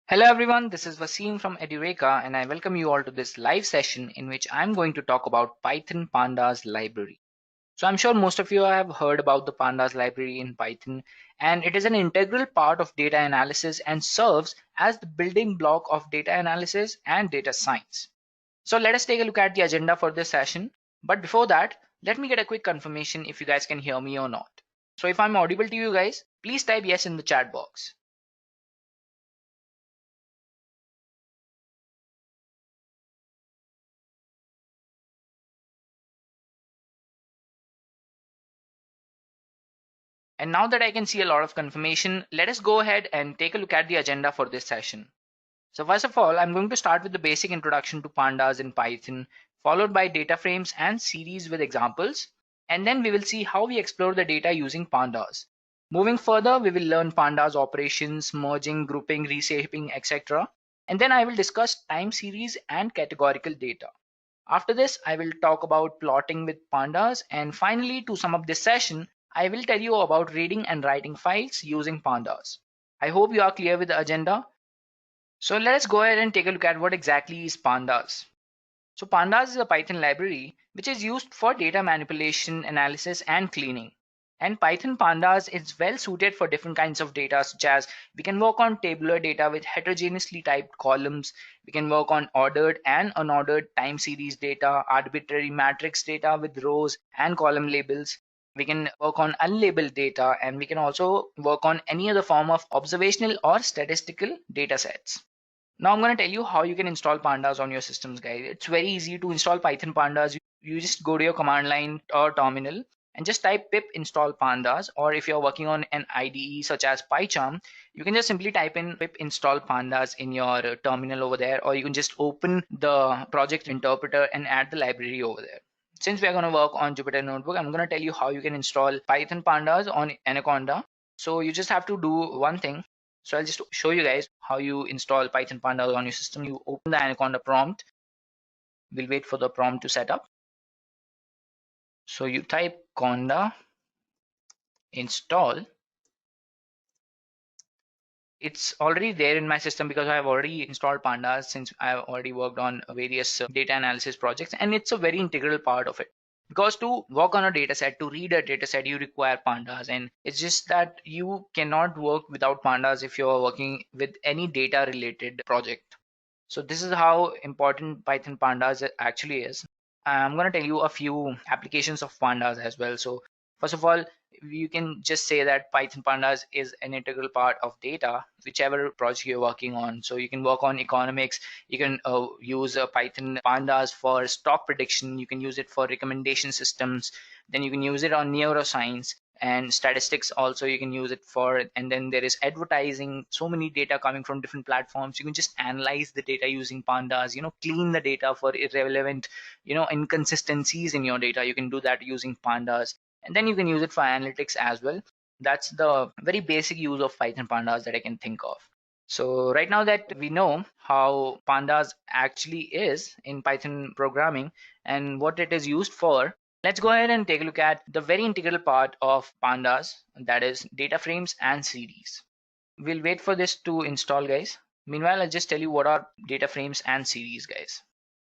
Hello everyone, this is Wasim from Edureka and I welcome you all to this live session in which I'm going to talk about Python Pandas Library. So I'm sure most of you have heard about the Pandas library in Python, and it is an integral part of data analysis and serves as the building block of data analysis and data science. So let us take a look at the agenda for this session. But before that, let me get a quick confirmation if you guys can hear me or not. So if I'm audible to you guys, please type yes in the chat box. And now that I can see a lot of confirmation, let us go ahead and take a look at the agenda for this session. So first of all, I'm going to start with the basic introduction to pandas in Python, followed by data frames and series with examples. And then we will see how we explore the data using pandas. Moving further, we will learn pandas operations, merging, grouping, reshaping, etc. And then I will discuss time series and categorical data. After this, I will talk about plotting with pandas, and finally, to sum up this session, I will tell you about reading and writing files using pandas. I hope you are clear with the agenda. So let us go ahead and take a look at what exactly is pandas. So pandas is a Python library which is used for data manipulation, analysis, and cleaning. And Python pandas is well suited for different kinds of data, such as we can work on tabular data with heterogeneously typed columns. We can work on ordered and unordered time series data, arbitrary matrix data with rows and column labels. We can work on unlabeled data, and we can also work on any other form of observational or statistical data sets. Now I'm going to tell you how you can install pandas on your systems, guys. It's very easy to install Python pandas. You just go to your command line or terminal and just type pip install pandas, or if you're working on an IDE such as PyCharm, you can just simply type in pip install pandas in your terminal over there, or you can just open the project interpreter and add the library over there. Since we are going to work on Jupyter Notebook, I'm going to tell you how you can install Python pandas on Anaconda. So you just have to do one thing. So I'll just show you guys how you install Python pandas on your system. You open the Anaconda prompt. We'll wait for the prompt to set up. So you type conda install. It's already there in my system because I have already installed pandas since I have already worked on various data analysis projects, and it's a very integral part of it. Because to work on a data set, to read a data set, you require pandas, and it's just that you cannot work without pandas if you're working with any data related project. So this is how important Python pandas actually is. I'm going to tell you a few applications of pandas as well. So first of all, you can just say that Python pandas is an integral part of data, whichever project you're working on. So you can work on economics. You can use Python pandas for stock prediction. You can use it for recommendation systems. Then you can use it on neuroscience and statistics also. You can use it for, and then there is advertising, so many data coming from different platforms. You can just analyze the data using pandas, clean the data for irrelevant inconsistencies in your data. You can do that using pandas, and then you can use it for analytics as well. That's the very basic use of Python pandas that I can think of. So right now that we know how pandas actually is in Python programming and what it is used for, let's go ahead and take a look at the very integral part of pandas, that is data frames and series. We'll wait for this to install, guys. Meanwhile, I'll just tell you what are data frames and series, guys.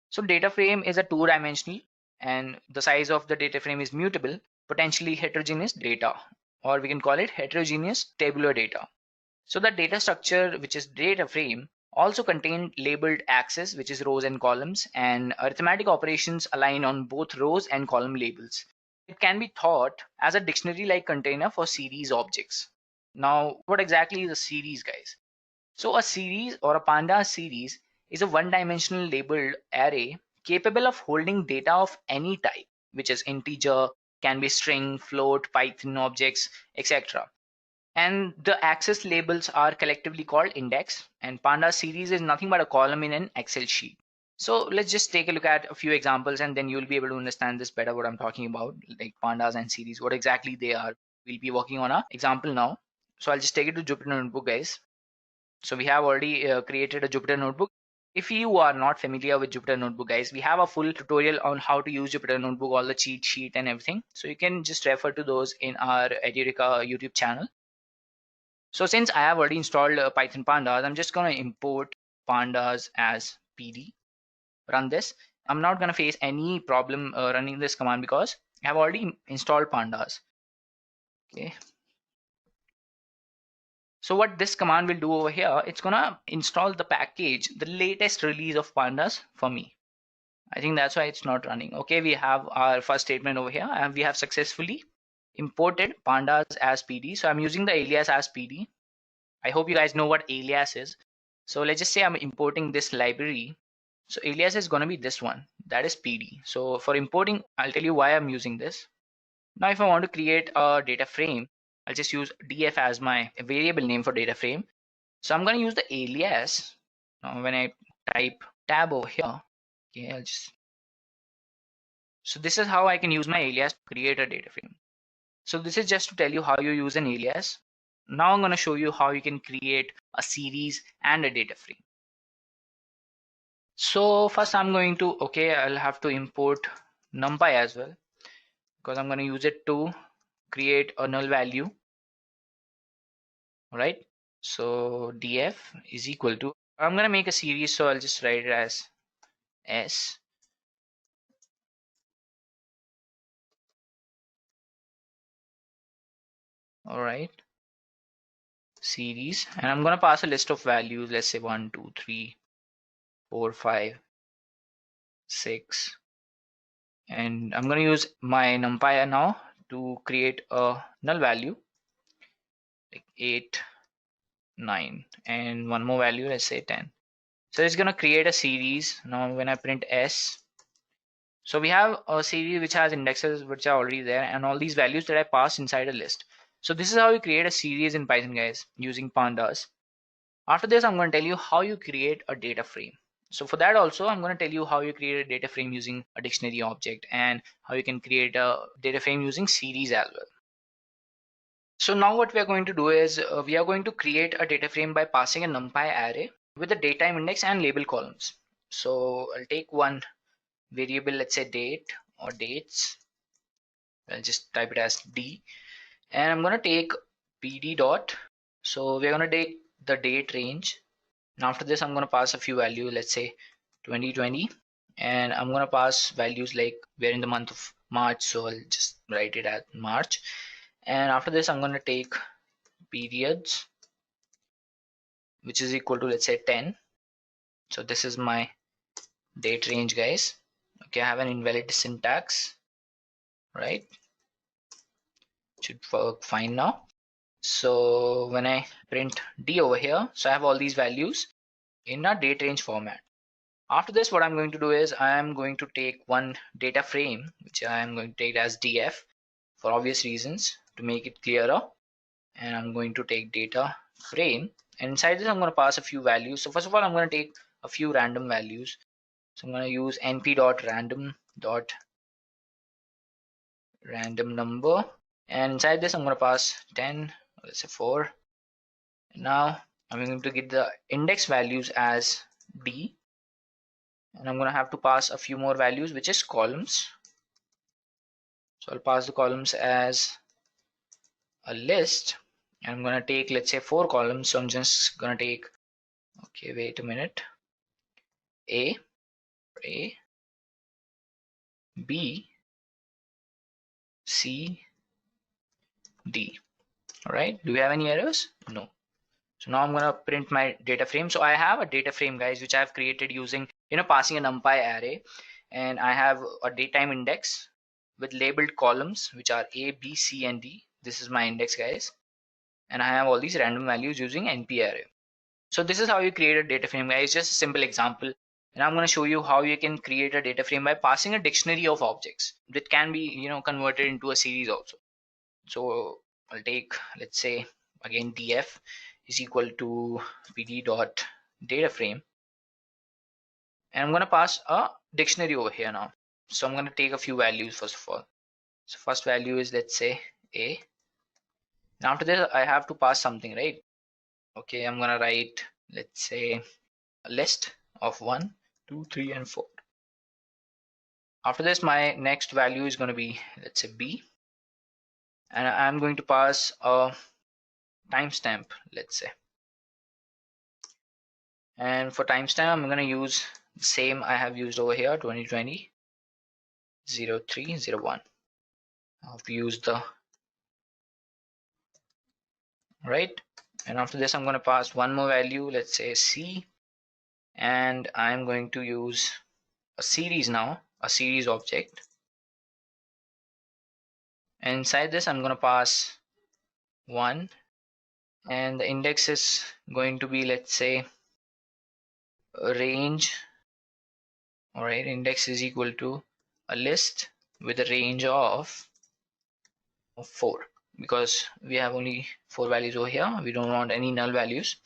So data frame is a two-dimensional, and the size of the data frame is mutable, potentially heterogeneous data, or we can call it heterogeneous tabular data. So the data structure, which is data frame, also contain labeled axes, which is rows and columns, and arithmetic operations align on both rows and column labels. It can be thought as a dictionary-like container for series objects. Now, what exactly is a series, guys? So a series or a pandas series is a one-dimensional labeled array capable of holding data of any type, which is integer, can be string, float, Python objects, etc. And the access labels are collectively called index, and pandas series is nothing but a column in an Excel sheet. So let's just take a look at a few examples, and then you'll be able to understand this better, what I'm talking about, like pandas and series, what exactly they are. We'll be working on an example now. So I'll just take it to Jupyter Notebook, guys. So we have already created a Jupyter Notebook. If you are not familiar with Jupyter Notebook, guys, we have a full tutorial on how to use Jupyter Notebook, all the cheat sheet and everything. So you can just refer to those in our Edureka YouTube channel. So since I have already installed Python Pandas, I'm just going to import pandas as PD, run this. I'm not going to face any problem running this command because I have already installed pandas. Okay. So what this command will do over here, it's going to install the package, the latest release of pandas for me. I think that's why it's not running. Okay, we have our first statement over here and we have successfully imported pandas as PD. So I'm using the alias as PD. I hope you guys know what alias is. So let's just say I'm importing this library. So alias is going to be this one, that is PD. So for importing, I'll tell you why I'm using this. Now if I want to create a data frame, I'll just use df as my variable name for data frame. So I'm going to use the alias. Now when I type tab over here, okay, so this is how I can use my alias to create a data frame. So this is just to tell you how you use an alias. Now I'm going to show you how you can create a series and a data frame. So first I'm going to, I'll have to import numpy as well because I'm going to use it to create a null value. All right. So df is equal to, I'm going to make a series. So I'll just write it as s. All right. Series, and I'm going to pass a list of values. Let's say 1, 2, 3, 4, 5, 6. And I'm going to use my numpy now to create a null value like 8, 9, and one more value, let's say 10. So it's going to create a series. Now when I print s, so we have a series which has indexes which are already there and all these values that I passed inside a list. So this is how you create a series in Python, guys, using pandas. After this, I'm going to tell you how you create a data frame. So for that also, I'm going to tell you how you create a data frame using a dictionary object and how you can create a data frame using series as well. So now what we are going to do is we are going to create a data frame by passing a numpy array with a datetime index and label columns. So I'll take one variable, let's say date or dates. I'll just type it as D, and I'm going to take pd dot. So we're going to take the date range. And after this, I'm going to pass a few values, let's say 2020, and I'm going to pass values like we're in the month of March, so I'll just write it as March. And after this, I'm going to take periods, which is equal to, let's say 10. So this is my date range, guys. Okay, I have an invalid syntax, right? Should work fine now. So when I print D over here, so I have all these values in a date range format. After this, what I'm going to do is I am going to take one data frame, which I am going to take as df for obvious reasons to make it clearer. And I'm going to take data frame, and inside this I'm going to pass a few values. So first of all, I'm going to take a few random values. So I'm going to use np.random number, and inside this I'm going to pass 10, let's say 4. Now I'm going to get the index values as d, and I'm going to have to pass a few more values, which is columns. So I'll pass the columns as a list, and I'm going to take, let's say 4 columns. So I'm just going to take, okay, wait a minute, a, b, c, d. All right, do we have any errors? No. So now I'm going to print my data frame. So I have a data frame, guys, which I've created using, passing a numpy array, and I have a datetime index with labeled columns, which are a, b, c, and d. This is my index, guys, and I have all these random values using np array. So this is how you create a data frame, guys. Just a simple example, and I'm going to show you how you can create a data frame by passing a dictionary of objects that can be converted into a series also. So I'll take, let's say again, df is equal to pd dot data frame, and I'm going to pass a dictionary over here now. So I'm going to take a few values first of all. So first value is, let's say a. Now after this, I have to pass something, right? Okay, I'm going to write, let's say a list of 1, 2, 3, and 4. After this, my next value is going to be, let's say b, and I'm going to pass a timestamp, let's say. And for timestamp, I'm going to use the same I have used over here, 2020 0301. I've used the right. And after this, I'm going to pass one more value, let's say C, and I'm going to use a series now, a series object. And inside this, I'm going to pass 1, and the index is going to be, let's say, a range. All right, index is equal to a list with a range of 4, because we have only 4 values over here. We don't want any null values.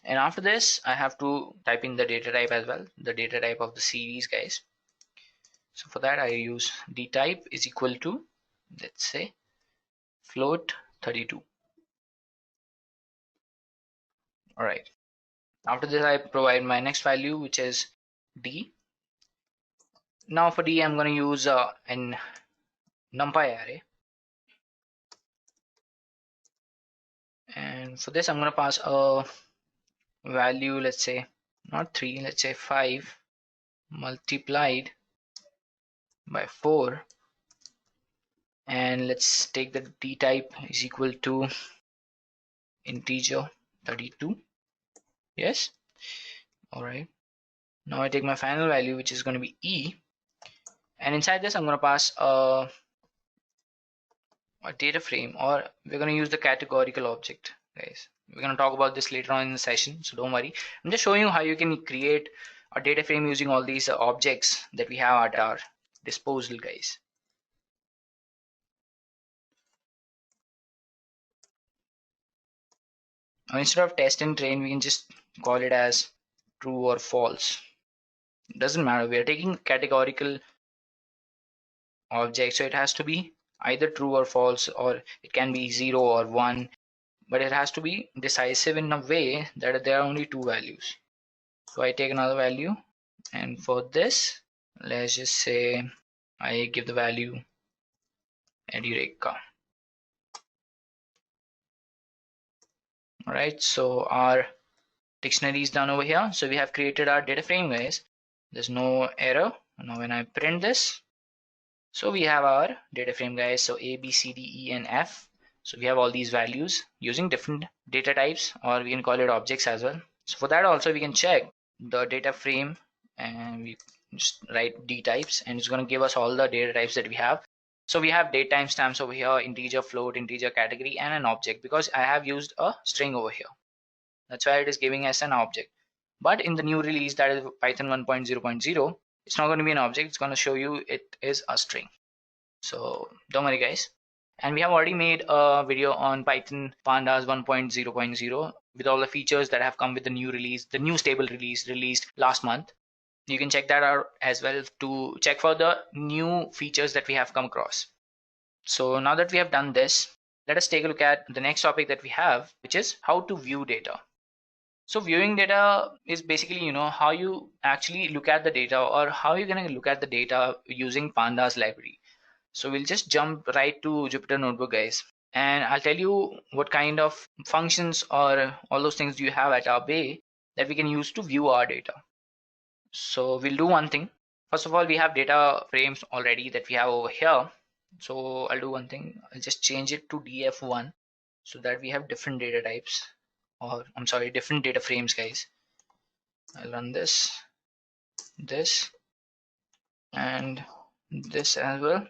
And after this, I have to type in the data type as well, the data type of the series, guys. So for that, I use dtype is equal to, let's say, float 32. All right. After this, I provide my next value, which is d. Now for d, I'm going to use an numpy array. And for this, I'm going to pass a value, let's say, not 3, let's say 5 multiplied by 4. And let's take the d type is equal to integer 32. Yes. All right. Now I take my final value, which is going to be e. And inside this, I'm going to pass a data frame, or we're going to use the categorical object, guys. We're going to talk about this later on in the session, so don't worry. I'm just showing you how you can create a data frame using all these objects that we have at our disposal, guys. Now, instead of test and train, we can just call it as true or false. It doesn't matter. We are taking categorical object, so it has to be either true or false, or it can be 0 or 1, but it has to be decisive in a way that there are only 2 values. So I take another value, and for this, let's just say I give the value Edureka. All right, so our dictionary is done over here. So we have created our data frame, guys. There's no error. Now when I print this, so we have our data frame, guys. So A, B, C, D, E, and F. So we have all these values using different data types, or we can call it objects as well. So for that also, we can check the data frame, and we just write d types, and it's going to give us all the data types that we have. So we have date timestamps over here, integer, float, integer, category, and an object, because I have used a string over here. That's why it is giving us an object. But in the new release, that is Python 1.0.0, it's not going to be an object. It's going to show you it is a string. So don't worry, guys. And we have already made a video on Python Pandas 1.0.0 with all the features that have come with the new release, the new stable release released last month. You can check that out as well to check for the new features that we have come across. So now that we have done this, let us take a look at the next topic that we have, which is how to view data. So viewing data is basically, how you actually look at the data, or how you're going to look at the data using Pandas library. So we'll just jump right to Jupyter Notebook, guys, and I'll tell you what kind of functions or all those things you have at our bay that we can use to view our data. So we'll do one thing. First of all, we have data frames already that we have over here. So I'll do one thing. I'll just change it to df1 so that we have different data types, or I'm sorry, different data frames, guys. I'll run this, and this as well.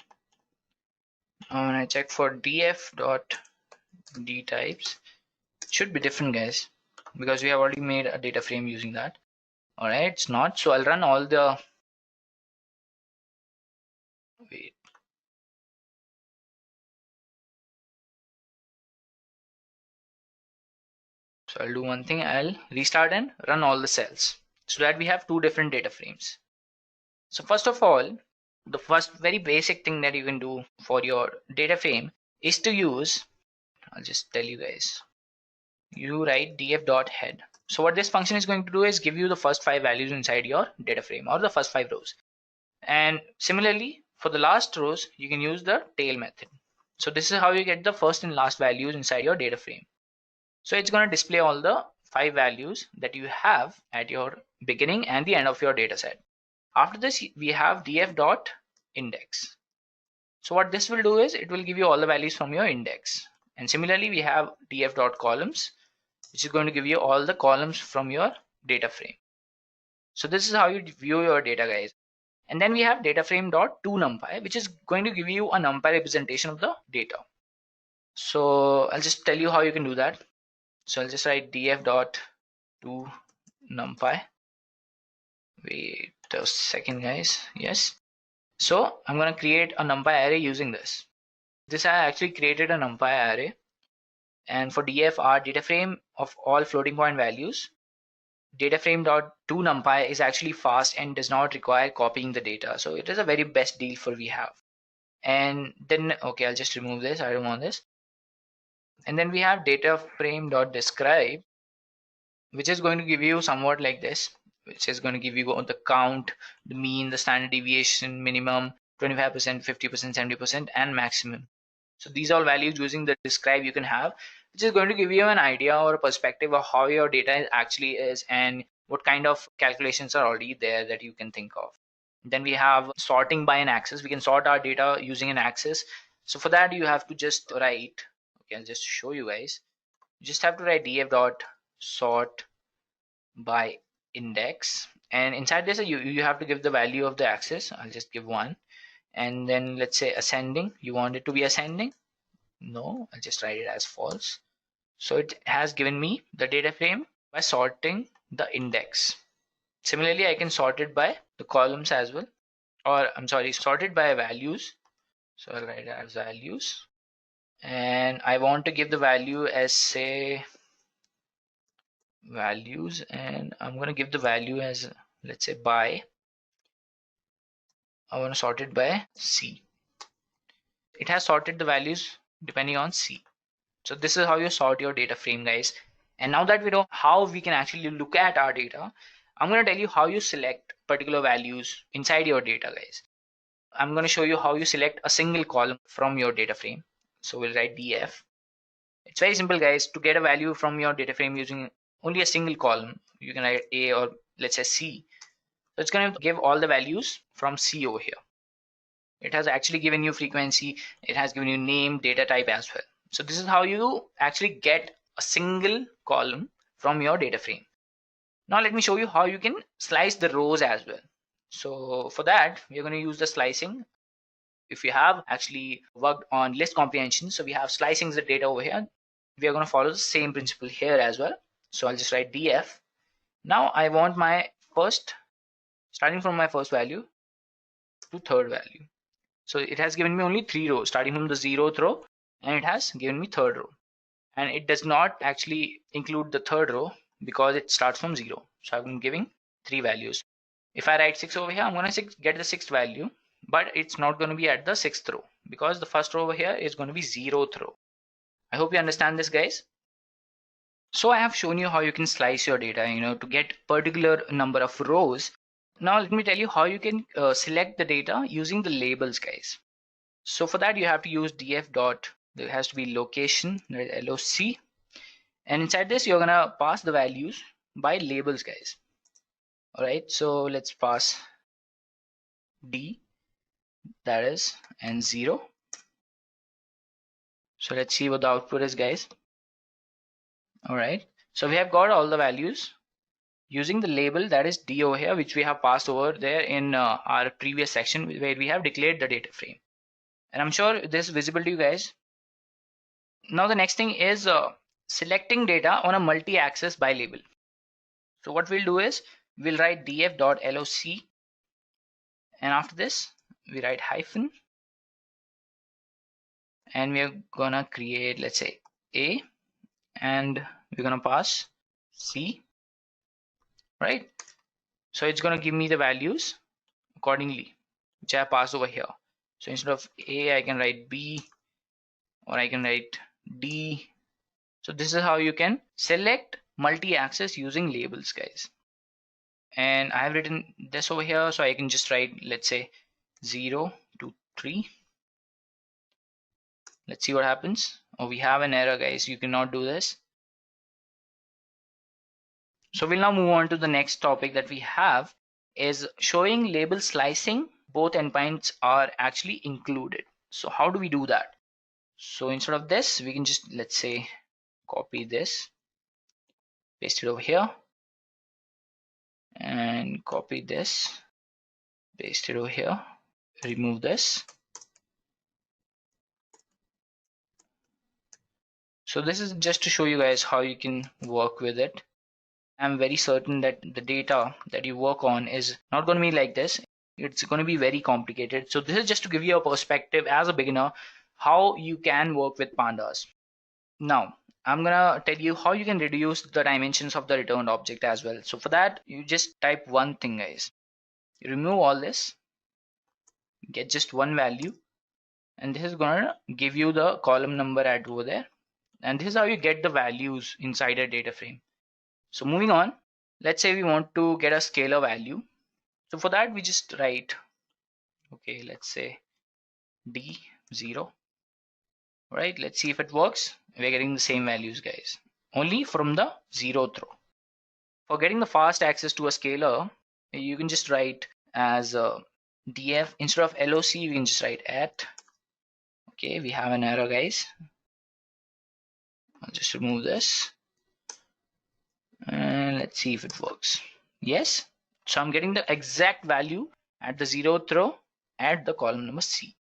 Now when I check for df.dtypes, it should be different, guys, because we have already made a data frame using that. All right, it's not. So I'll run all the, wait. So I'll do one thing. I'll restart and run all the cells so that we have 2 different data frames. So first of all, the first very basic thing that you can do for your data frame is to use, I'll just tell you guys, you write df.head. So what this function is going to do is give you the first 5 values inside your data frame, or the first 5 rows. And similarly, for the last rows, you can use the tail method. So this is how you get the first and last values inside your data frame. So it's going to display all the 5 values that you have at your beginning and the end of your data set. After this, we have df.index. So what this will do is it will give you all the values from your index. And similarly, we have df.columns, which is going to give you all the columns from your data frame. So this is how you view your data, guys. And then we have DataFrame.toNumpy, which is going to give you a NumPy representation of the data. So I'll just tell you how you can do that. So I'll just write df.toNumpy. Wait a second, guys. Yes. So I'm going to create a NumPy array using this. I actually created a NumPy array. And for df, our data frame of all floating point values, DataFrame.toNumpy is actually fast and does not require copying the data. So it is a very best deal for we have. And then, okay, I'll just remove this. I don't want this. And then we have DataFrame.describe, which is going to give you somewhat like this, which is going to give you the count, the mean, the standard deviation, minimum, 25%, 50%, 70%, and maximum. So these are all values using the describe you can have, which is going to give you an idea or a perspective of how your data actually is and what kind of calculations are already there that you can think of. Then we have sorting by an axis. We can sort our data using an axis. So for that, you have to just write, okay, I'll just show you guys. You just have to write df.sort by index. And inside this, you have to give the value of the axis. I'll just give 1. And then let's say ascending, you want it to be ascending. No, I'll just write it as false. So it has given me the data frame by sorting the index. Similarly, I can sort it by the columns as well, or I'm sorry, sort it by values. So I'll write it as values, and I want to give the value as, say, values, and I'm going to give the value as, let's say, by, I want to sort it by C. It has sorted the values depending on C. So this is how you sort your data frame, guys. And now that we know how we can actually look at our data, I'm going to tell you how you select particular values inside your data, guys. I'm going to show you how you select a single column from your data frame. So we'll write df. It's very simple, guys. To get a value from your data frame using only a single column, you can write A or let's say C. So it's going to give all the values from C over here. It has actually given you frequency. It has given you name, data type as well. So this is how you actually get a single column from your data frame. Now let me show you how you can slice the rows as well. So for that, we're going to use the slicing. If you have actually worked on list comprehension, so we have slicing the data over here. We are going to follow the same principle here as well. So I'll just write df. Now I want my first, starting from my first value to third value. So it has given me only 3 rows, starting from the 0th row, and it has given me third row. And it does not actually include the third row because it starts from 0. So I'm giving 3 values. If I write 6 over here, I'm going to get the 6th value, but it's not going to be at the 6th row because the first row over here is going to be 0th row. I hope you understand this, guys. So I have shown you how you can slice your data, to get particular number of rows. Now let me tell you how you can select the data using the labels, guys. So for that, you have to use df dot, there has to be location, loc, and inside this you're gonna pass the values by labels, guys. All right, so let's pass d, that is, and 0. So let's see what the output is, guys. All right, so we have got all the values using the label, that is d over here, which we have passed over there in our previous section where we have declared the data frame. And I'm sure this is visible to you guys. Now the next thing is selecting data on a multi-axis by label. So what we'll do is we'll write df.loc, and after this we write hyphen, and we're gonna create, let's say, A, and we're gonna pass C, right? So it's gonna give me the values accordingly, which I passed over here. So instead of A, I can write B, or I can write D. So this is how you can select multi-axis using labels, guys. And I have written this over here, so I can just write, let's say, 0 to 3. Let's see what happens. Oh, we have an error, guys. You cannot do this. So we'll now move on to the next topic that we have is showing label slicing. Both endpoints are actually included. So how do we do that? So instead of this, we can just, let's say, copy this, paste it over here, and copy this, paste it over here, remove this. So this is just to show you guys how you can work with it. I'm very certain that the data that you work on is not going to be like this. It's going to be very complicated. So this is just to give you a perspective as a beginner how you can work with pandas. Now I'm gonna tell you how you can reduce the dimensions of the returned object as well. So for that, you just type one thing, guys. You remove all this, get just one value, and this is gonna give you the column number at over there. And this is how you get the values inside a data frame. So moving on, let's say we want to get a scalar value. So for that, we just write, okay, let's say D0. Right, let's see if it works. We're getting the same values, guys, only from the 0th row. For getting the fast access to a scalar, you can just write as df. Instead of loc, we can just write at. Okay, we have an error, guys. I'll just remove this and let's see if it works. Yes, so I'm getting the exact value at the 0th row at the column number C.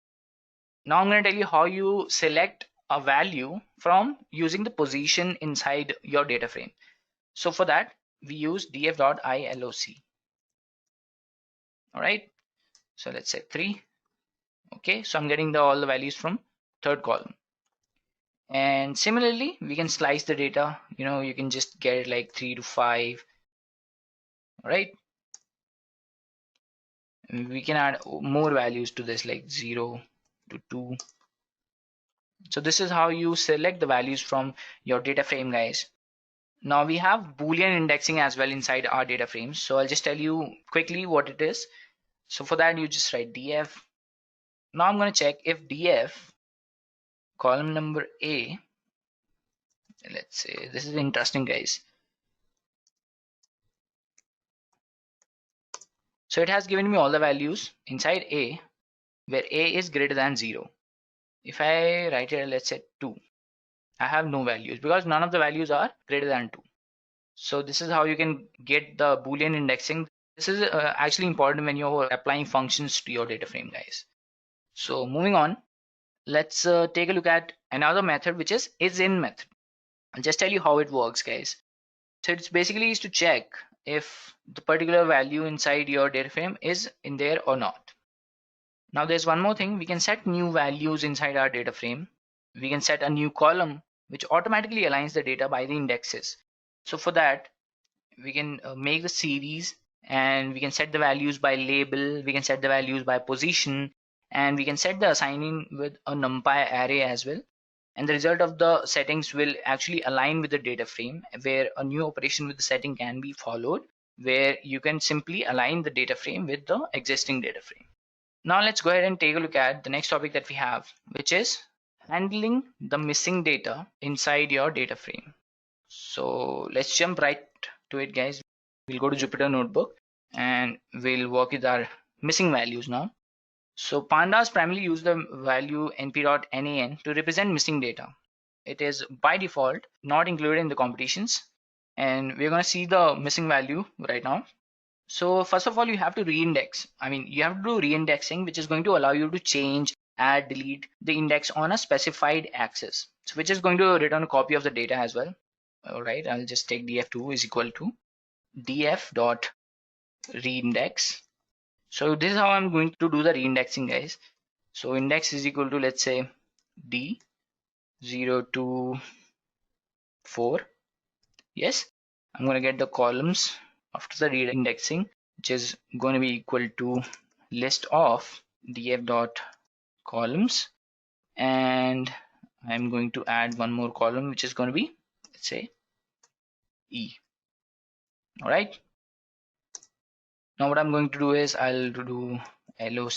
Now I'm going to tell you how you select a value from using the position inside your data frame. So for that, we use df.iloc. All right, so let's say 3. Okay, so I'm getting all the values from third column. And similarly, we can slice the data. You can just get it like 3 to 5. All right, we can add more values to this, like 0 to 2. So this is how you select the values from your data frame, guys. Now we have Boolean indexing as well inside our data frames. So I'll just tell you quickly what it is. So for that, you just write df. Now I'm going to check if df column number A, let's say, this is interesting, guys. So it has given me all the values inside A where A is greater than 0. If I write here, let's say 2, I have no values because none of the values are greater than 2. So this is how you can get the Boolean indexing. This is actually important when you're applying functions to your data frame, guys. So moving on, let's take a look at another method, which is in method. I'll just tell you how it works, guys. So it's basically is to check if the particular value inside your data frame is in there or not. Now there's one more thing. We can set new values inside our data frame. We can set a new column which automatically aligns the data by the indexes. So for that, we can make the series, and we can set the values by label. We can set the values by position, and we can set the assigning with a numpy array as well. And the result of the settings will actually align with the data frame, where a new operation with the setting can be followed, where you can simply align the data frame with the existing data frame. Now let's go ahead and take a look at the next topic that we have, which is handling the missing data inside your data frame. So let's jump right to it, guys. We'll go to Jupyter Notebook and we'll work with our missing values now. So pandas primarily use the value np.nan to represent missing data. It is by default not included in the competitions, and we're going to see the missing value right now. So first of all, you have to reindex. You have to do reindexing, which is going to allow you to change, add, delete the index on a specified axis, so which is going to return a copy of the data as well. All right, I'll just take df2 is equal to df dot reindex. So this is how I'm going to do the reindexing, guys. So index is equal to, let's say, d0 to 4. Yes, I'm going to get the columns after the reindexing, which is going to be equal to list of df dot columns, and I'm going to add one more column, which is going to be, let's say, e. All right, now what I'm going to do is I'll do loc.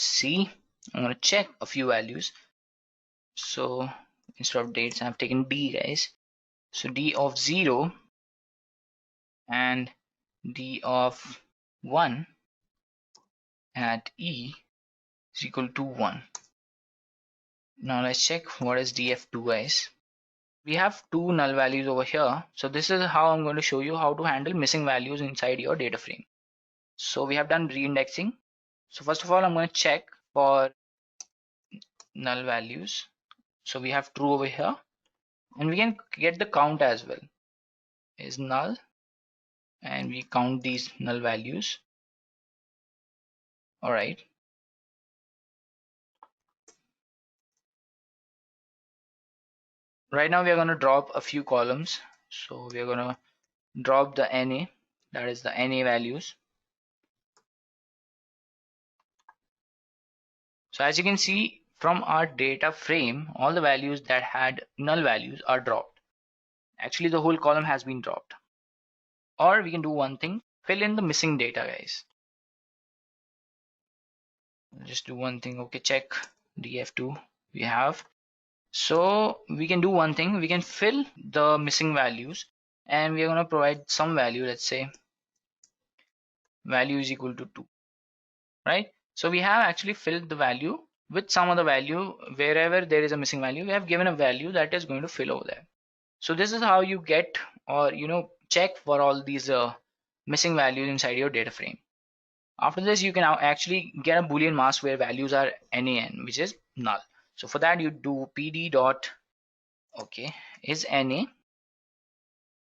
I'm going to check a few values. So instead of dates, I've taken d, guys. So d of 0 and d of 1 at e is equal to 1. Now let's check what is df2, guys. We have two null values over here. So this is how I'm going to show you how to handle missing values inside your data frame. So we have done reindexing. So first of all, I'm going to check for null values. So we have true over here, and we can get the count as well. Is null, and we count these null values. All right. Right now we are going to drop a few columns. So we are going to drop the NA, that is the NA values. So as you can see from our data frame, all the values that had null values are dropped. Actually, the whole column has been dropped. Or we can do one thing, fill in the missing data, guys. Just do one thing. Okay, check df2 we have. So we can do one thing, we can fill the missing values, and we are going to provide some value. Let's say value is equal to 2, right? So we have actually filled the value with some other value. Wherever there is a missing value, we have given a value that is going to fill over there. So this is how you get, or check for all these missing values inside your data frame. After this, you can now actually get a boolean mask where values are nan, which is null. So for that, you do pd dot is na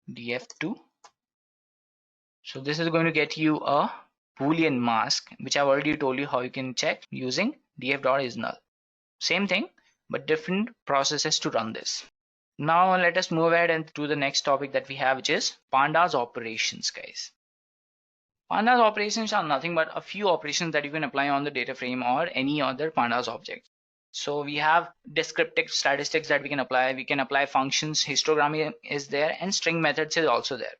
df2. So this is going to get you a boolean mask, which I've already told you how you can check using df dot is null. Same thing, but different processes to run this. Now let us move ahead and to the next topic that we have, which is pandas operations, guys. Pandas operations are nothing but a few operations that you can apply on the data frame or any other pandas object. So we have descriptive statistics that we can apply. We can apply functions, histogramming is there, and string methods is also there.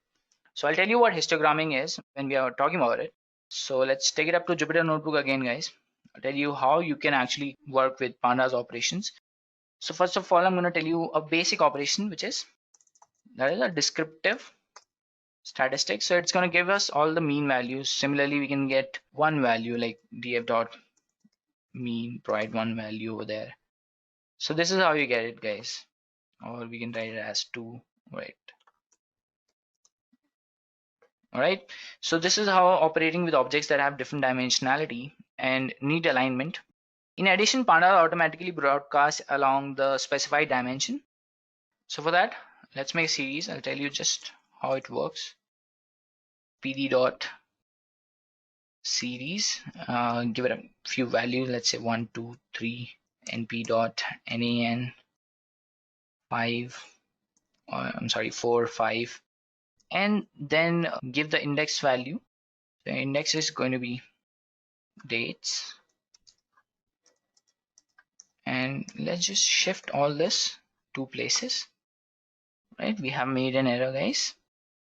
So I'll tell you what histogramming is when we are talking about it. So let's take it up to Jupyter Notebook again, guys. I'll tell you how you can actually work with pandas operations. So first of all, I'm going to tell you a basic operation, which is that is a descriptive statistics. So it's going to give us all the mean values. Similarly, we can get one value like df dot mean, provide one value over there. So this is how you get it, guys. Or we can write it as 2, right? All right. So this is how operating with objects that have different dimensionality and need alignment. In addition, pandas automatically broadcast along the specified dimension. So for that, let's make a series. I'll tell you just how it works. pd dot series, give it a few values. Let's say 1, 2, 3, np dot nan 5, I'm sorry, 4, 5, and then give the index value. The index is going to be dates, and let's just shift all this 2 places, right? We have made an error, guys.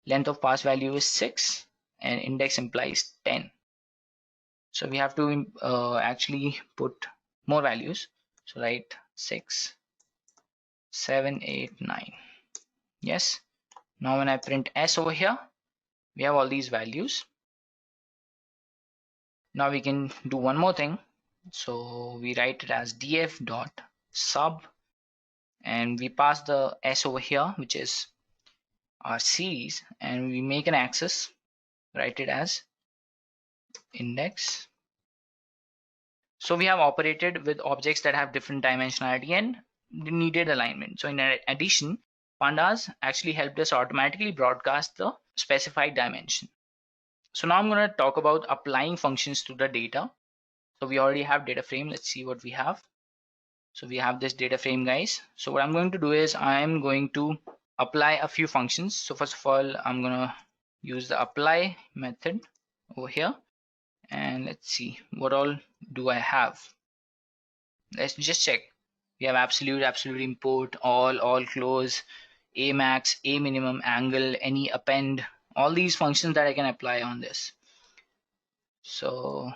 Length of pass value is 6 and index implies 10. So we have to actually put more values. So write 6, 7, 8, 9. Yes. Now when I print s over here, we have all these values. Now we can do one more thing. So we write it as df dot sub, and we pass the s over here, which is our series, and we make an axis, write it as index. So we have operated with objects that have different dimensionality and needed alignment. So in addition, pandas actually helped us automatically broadcast the specified dimension. So now I'm going to talk about applying functions to the data. So we already have data frame. Let's see what we have. So we have this data frame, guys. So what I'm going to do is I'm going to apply a few functions. So first of all, I'm going to use the apply method over here, and let's see what all do I have. Let's just check. We have absolute, absolute import, all close, a max, a minimum, angle, any append, all these functions that I can apply on this. So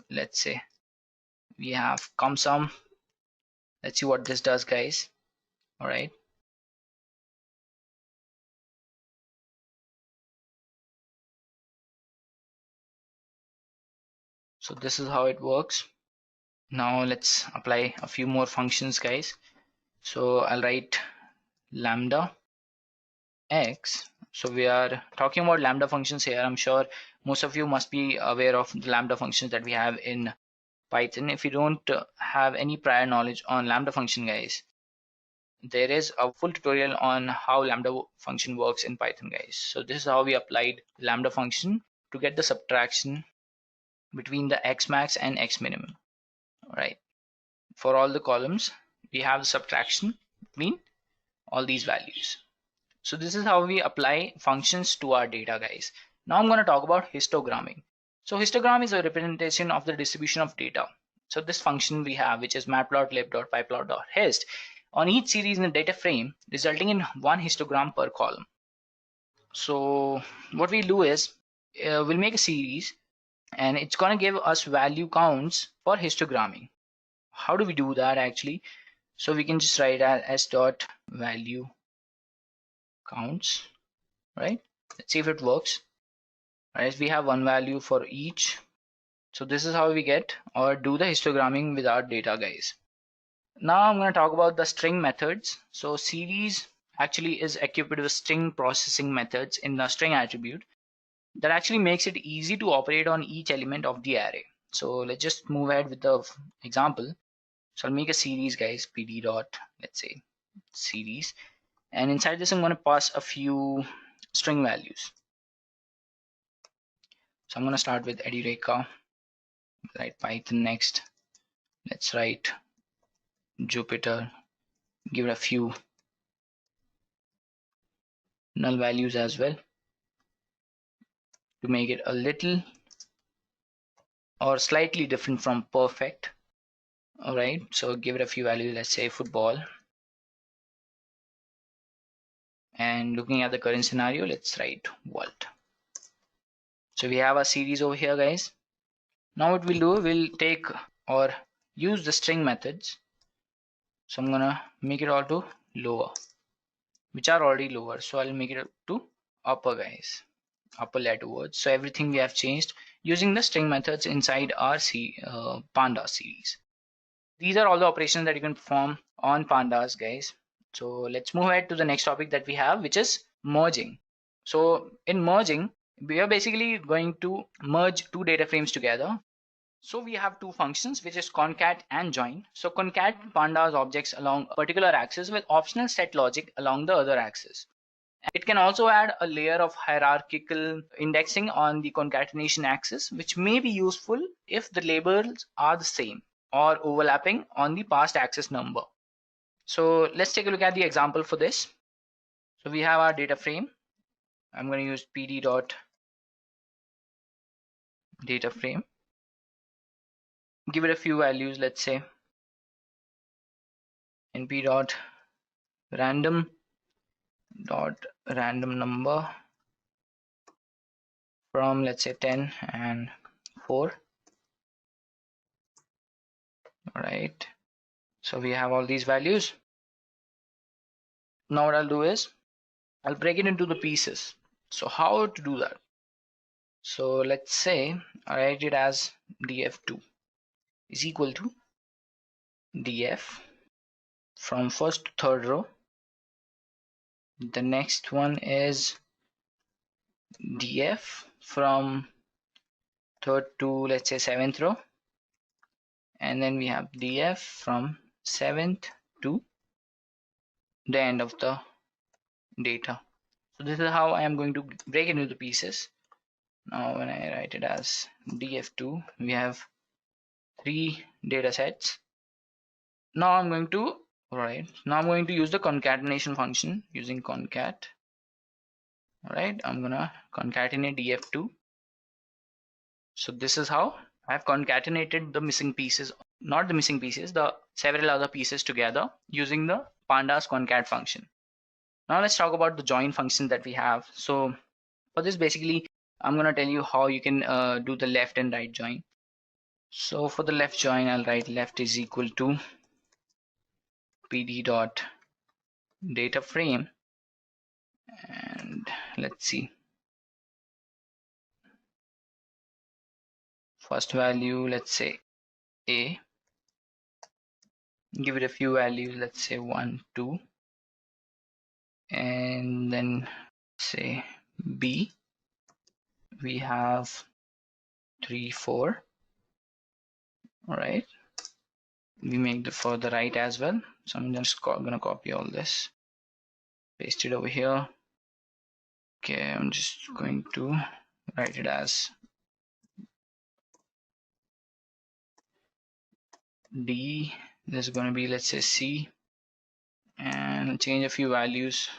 let's say we have CumSum. Let's see what this does, guys. All right. So this is how it works. Now let's apply a few more functions, guys. So I'll write lambda x. So we are talking about lambda functions here. I'm sure most of you must be aware of the lambda functions that we have in Python. If you don't have any prior knowledge on lambda function, guys, there is a full tutorial on how lambda function works in Python, guys. So this is how we applied lambda function to get the subtraction between the x max and x minimum. All right, for all the columns we have the subtraction between all these values. So this is how we apply functions to our data, guys. Now I'm going to talk about histogramming. So histogram is a representation of the distribution of data. So this function we have, which is matplotlib.pyplot.hist, on each series in the data frame, resulting in one histogram per column. So what we'll do is we'll make a series and it's going to give us value counts for histogramming. How do we do that actually? So we can just write as dot value counts, right? Let's see if it works. Right, we have one value for each. So this is how we get or do the histogramming with our data, guys. Now I'm going to talk about the string methods. So series actually is equipped with string processing methods in the string attribute that actually makes it easy to operate on each element of the array. So let's just move ahead with the example. So I'll make a series, guys, pd dot, let's say series, and inside this I'm going to pass a few string values. So I'm going to start with Edureka, write Python next. Let's write Jupiter, give it a few null values as well to make it a little or slightly different from perfect. All right, so give it a few values, let's say football. And looking at the current scenario, let's write world. So we have a series over here, guys. Now what we'll do, we'll take or use the string methods. So I'm gonna make it all to lower, which are already lower. So I'll make it to upper, guys, upper letter words. So everything we have changed using the string methods inside our Pandas series. These are all the operations that you can perform on Pandas, guys. So let's move ahead to the next topic that we have, which is merging. So in merging, we are basically going to merge two data frames together. So we have two functions, which is concat and join. So concat pandas objects along a particular axis with optional set logic along the other axis. It can also add a layer of hierarchical indexing on the concatenation axis, which may be useful if the labels are the same or overlapping on the past axis number. So let's take a look at the example for this. So we have our data frame. I'm going to use pd dot data frame. Give it a few values, let's say np dot random number from, let's say, 10 and 4. All right, so we have all these values. Now what I'll do is I'll break it into the pieces. So how to do that? So let's say I write it as df2 is equal to df from first to third row. The next one is df from third to, let's say, seventh row, and then we have df from seventh to the end of the data. So this is how I am going to break it into the pieces. Now when I write it as df2, we have 3 data sets. Now I'm going to use the concatenation function using concat. All right, I'm gonna concatenate df2. So this is how I've concatenated the missing pieces, not the missing pieces, the several other pieces together using the pandas concat function. Now let's talk about the join function that we have. So for this, basically I'm gonna tell you how you can do the left and right join. So for the left join, I'll write left is equal to pd dot data frame, and let's see, First value, let's say A, give it a few values, let's say 1, 2, and then say B, we have 3, 4. All right, we make the for the right as well. So I'm just gonna copy all this, paste it over here. Okay, I'm just going to write it as D. This is going to be, let's say, C, and change a few values.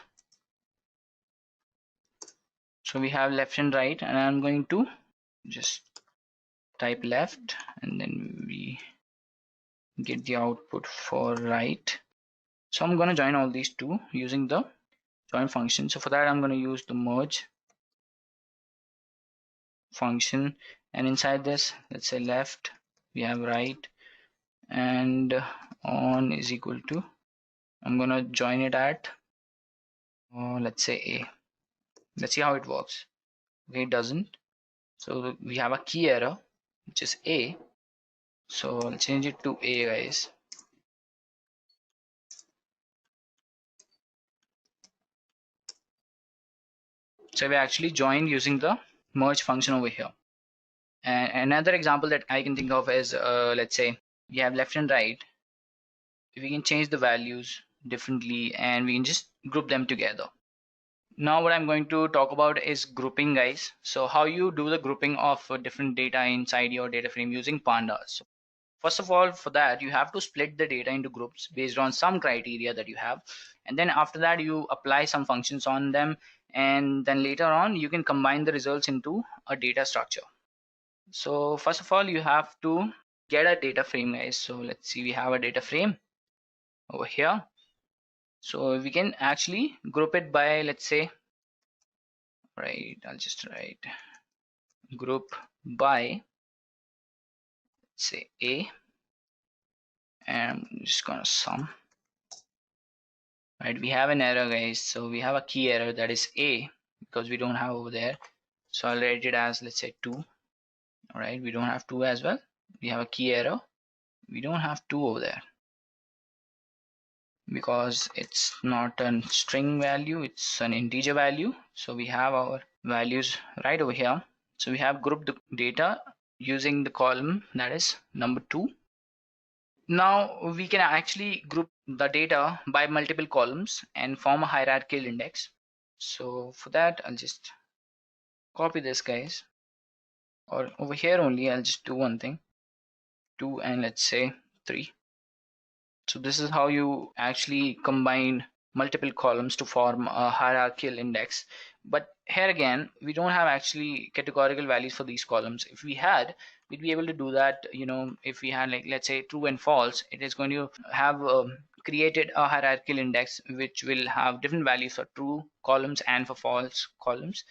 So we have left and right, and I'm going to just type left, and then we get the output for right. So I'm going to join all these two using the join function. So for that, I'm going to use the merge function, and inside this, let's say left, we have right, and on is equal to, I'm going to join it at let's say A. Let's see how it works. Okay, it doesn't. So we have a key error, which is A. So I'll change it to A, guys. So we actually joined using the merge function over here. And another example that I can think of is, let's say we have left and right. We can change the values differently, and we can just group them together. Now what I'm going to talk about is grouping, guys. So how you do the grouping of different data inside your data frame using pandas. First of all, for that, you have to split the data into groups based on some criteria that you have. And then after that, you apply some functions on them. And then later on, you can combine the results into a data structure. So first of all, you have to get a data frame, guys. So let's see, we have a data frame over here. So we can actually group it by, let's say, right, I'll just write group by, say, A, and I'm just gonna sum. Right, we have an error, guys. So we have a key error, that is A, because we don't have over there. So I'll write it as, let's say, 2. All right, we don't have 2 as well. We have a key error, we don't have 2 over there because it's not a string value, it's an integer value. So we have our values right over here. So we have grouped the data using the column that is number 2. Now we can actually group the data by multiple columns and form a hierarchical index. So for that, I'll just copy this, guys, or over here only I'll just do one thing, 2 and let's say 3. So this is how you actually combine multiple columns to form a hierarchical index. But here again, we don't have actually categorical values for these columns. If we had, we'd be able to do that. If we had, like, let's say true and false, it is going to have created a hierarchical index which will have different values for true columns and for false columns.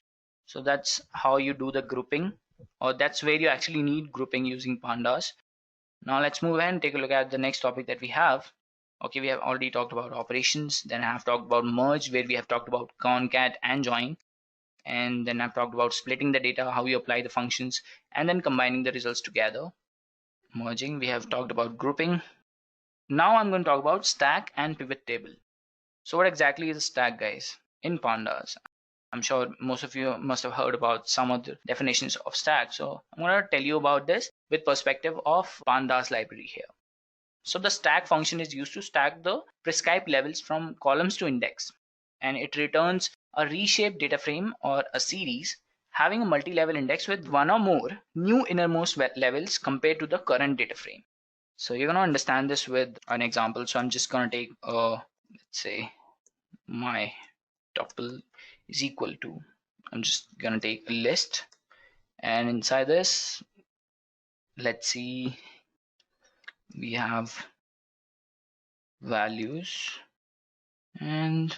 So that's how you do the grouping, or that's where you actually need grouping using pandas. Now let's move ahead and take a look at the next topic that we have. Okay, we have already talked about operations, then I have talked about merge, where we have talked about concat and join, and then I've talked about splitting the data, how you apply the functions, and then combining the results together. Merging, we have talked about grouping. Now I'm going to talk about stack and pivot table. So what exactly is a stack, guys, in pandas? I'm sure most of you must have heard about some of the definitions of stack. So I'm going to tell you about this with perspective of pandas library here. So the stack function is used to stack the prescribed levels from columns to index, and it returns a reshaped data frame or a series having a multi-level index with one or more new innermost levels compared to the current data frame. So you're going to understand this with an example. So I'm just going to take let's say my tuple is equal to, I'm just going to take a list, and inside this, let's see, we have values, and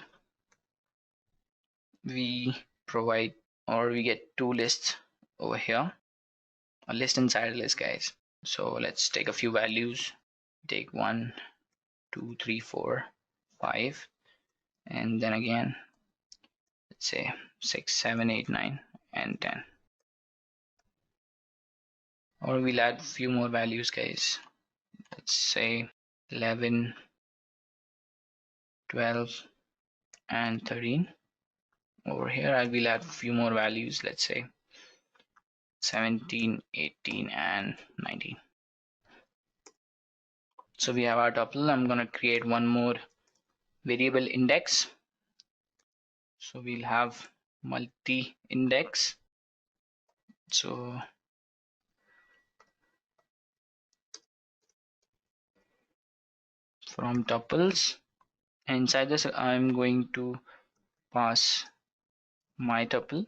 we provide, or we get two lists over here, a list inside a list, guys. So let's take a few values, take 1, 2, 3, 4, 5, and then again let's say 6, 7, 8, 9, and 10. or we'll add few more values, guys. Let's say 11, 12 and 13. Over here I will add few more values, let's say 17, 18 and 19. So we have our tuple. I'm going to create one more variable index. So we'll have multi-index. So from tuples, inside this I'm going to pass my tuple,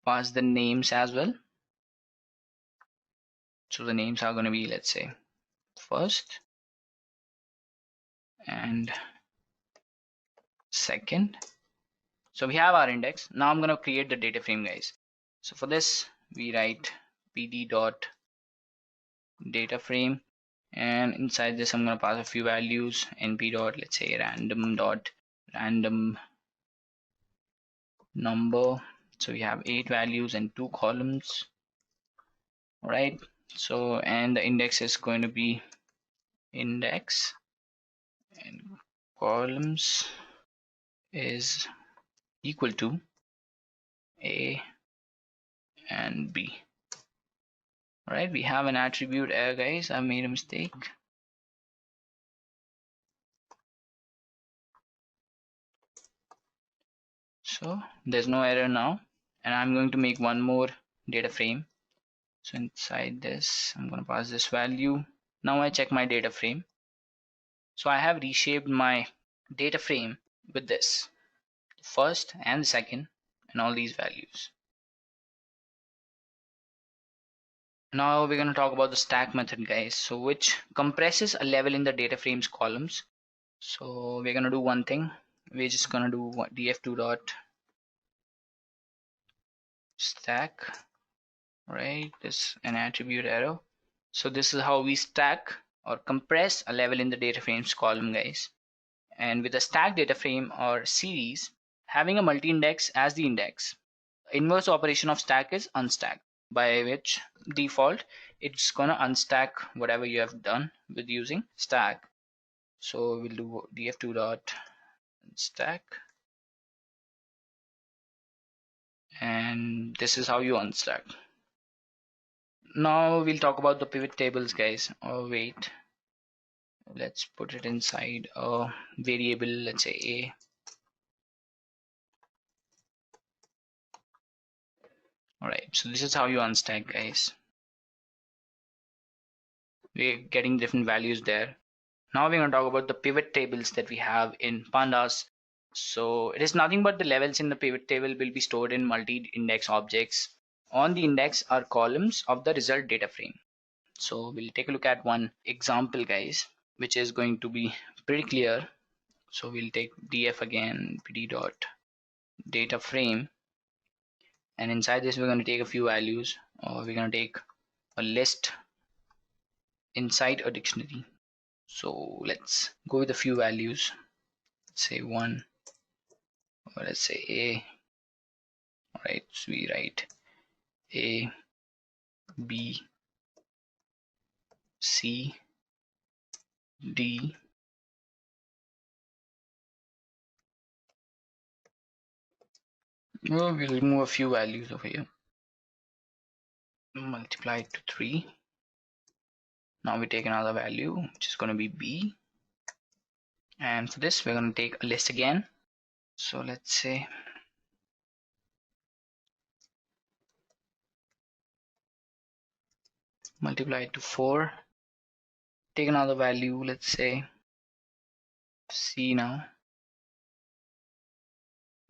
pass the names as well. So the names are going to be, let's say, first and second. So we have our index. Now I'm going to create the data frame, guys. So for this we write pd dot data frame, and inside this I'm going to pass a few values. np dot, let's say, random dot random number. So we have 8 values and 2 columns. All right, so and the index is going to be index, and columns is equal to a and b. All right, we have an attribute error, guys. I made a mistake. So there's no error now, and I'm going to make one more data frame. So inside this I'm going to pass this value. Now I check my data frame. So I have reshaped my data frame with this, the first and the second, and all these values. Now we're going to talk about the stack method, guys, so which compresses a level in the data frames columns. So we're going to do one thing. We're just going to do df2 dot stack. Right, this an attribute error. So this is how we stack or compress a level in the data frames column, guys. And with a stack data frame or series having a multi-index as the index, inverse operation of stack is unstack, by which default it's gonna unstack whatever you have done with using stack. So we'll do df2 dot stack, and this is how you unstack. Now we'll talk about the pivot tables, guys. Oh wait, let's put it inside a variable, let's say a. All right, so this is how you unstack, guys. We're getting different values there. Now we're going to talk about the pivot tables that we have in pandas. So it is nothing but the levels in the pivot table will be stored in multi-index objects. On the index are columns of the result data frame. So we'll take a look at one example, guys, which is going to be pretty clear. So we'll take df again, pd dot data frame, and inside this we're going to take a few values, or we're going to take a list inside a dictionary. So let's go with a few values. Let's say 1, or let's say a. All right, so we write a, b, c, d, we'll remove a few values over here, multiply it to 3. Now we take another value, which is going to be b, and for this we're going to take a list again. So let's say multiply it to 4, take another value, let's say c now,